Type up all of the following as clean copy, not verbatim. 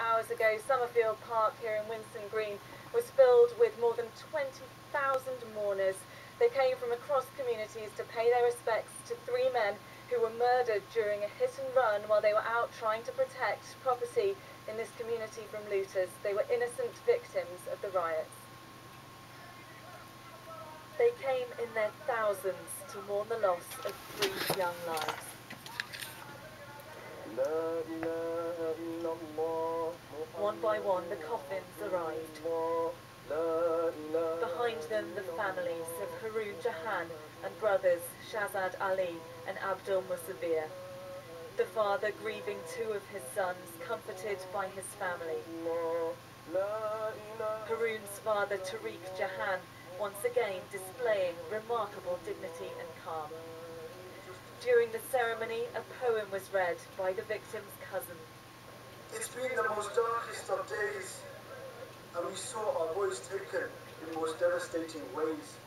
hours ago, Summerfield Park here in Winson Green was filled with more than 20,000 mourners. They came from across communities to pay their respects to three men who were murdered during a hit and run while they were out trying to protect property in this community from looters. They were innocent victims of the riots. They came in their thousands to mourn the loss of three young lives. One by one, the coffins arrived. Behind them, the families of Haroon Jahan and brothers Shahzad Ali and Abdul Musabir. The father grieving two of his sons, comforted by his family. Haroon's father, Taariq Jahan, once again displaying remarkable dignity and calm. During the ceremony, a poem was read by the victim's cousin. It's been the most darkest of days, and we saw our boys taken in most devastating ways.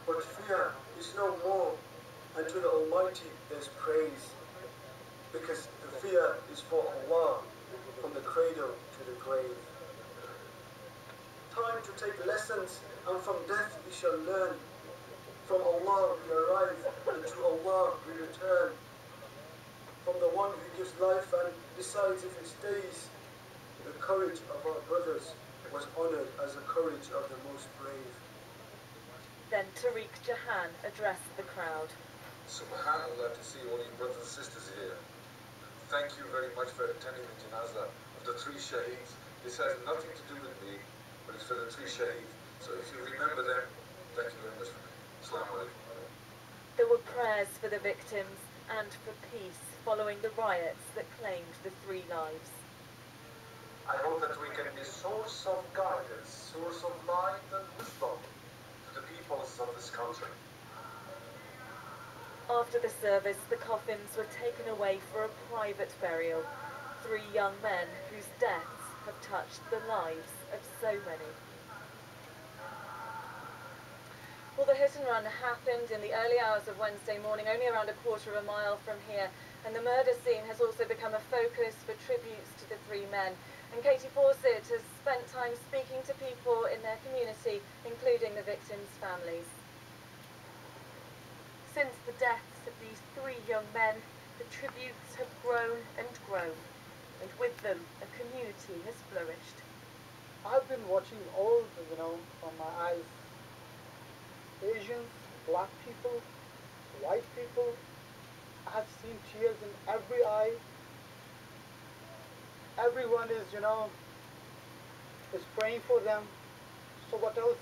But fear is no more, and to the Almighty there's praise, because the fear is for Allah, from the cradle to the grave. Time to take lessons, and from death we shall learn. From Allah we arrive, and to Allah we return. From the one who gives life and decides if it stays, the courage of our brothers was honoured as the courage of the most brave. Then Taariq Jahan addressed the crowd. Subhanallah, to see all you brothers and sisters here. Thank you very much for attending the janazah of the three Shaheeds. This has nothing to do with me, but it's for the three Shaheeds. So if you remember them, thank you very much for me. Assalamu alaikum. There were prayers for the victims and for peace following the riots that claimed the three lives. I hope that we can be a source of guidance, source of light and wisdom to the peoples of this country. After the service, the coffins were taken away for a private burial. Three young men whose deaths have touched the lives of so many. Well, the hit and run happened in the early hours of Wednesday morning, only around a quarter of a mile from here, and the murder scene has also become a focus for tributes to the three men. And Katie Fawcett has spent time speaking to people in their community, including the victims' families. Since the deaths of these three young men, the tributes have grown and grown, and with them, a community has flourished. I've been watching all, from my eyes. Asians, black people, white people. I've seen tears in every eye. Everyone is praying for them. So what else?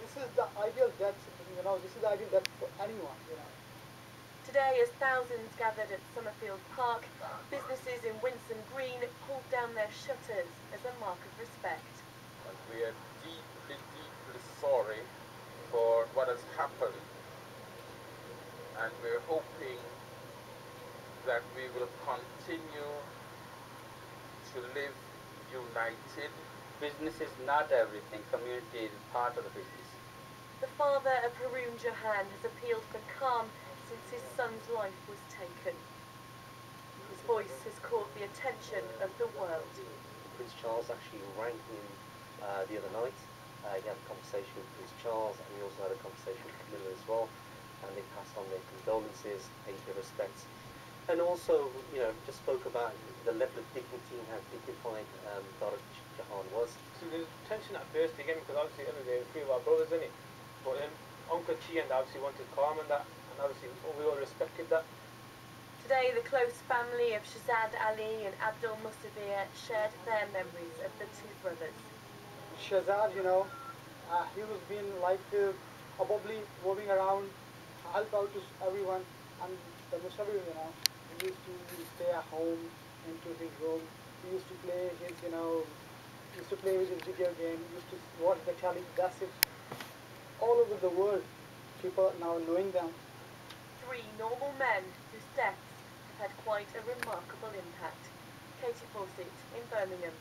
This is the ideal death, this is the ideal death for anyone, Today, as thousands gathered at Summerfield Park, businesses in Winson Green pulled down their shutters as a mark of respect. And we are deeply, deeply sorry for what has happened, and we're hoping that we will continue to live united. Business is not everything, community is part of the business. The father of Haroon Jahan has appealed for calm since his son's life was taken. His voice has caught the attention of the world. Prince Charles actually rang him the other night. He had a conversation with Prince Charles, and he also had a conversation with Camilla as well, and they passed on their condolences, paid their respects, and also, just spoke about the level of dignity and how dignified Taariq Jahan was. So there's tension at first again, because obviously at the end of the day, three of our brothers, innit? But Uncle Chi and obviously wanted calm and that, and obviously we all respected that. Today, the close family of Shahzad Ali and Abdul Musabir shared their memories of the two brothers. Shahzad, he was being like probably moving around, help out to everyone, and the Musabir, he used to stay at home into his room. He used to play his, with his video game. He used to watch the telly. That's it. All over the world, people are now knowing them. Three normal men whose deaths have had quite a remarkable impact. Katie Fawcett in Birmingham.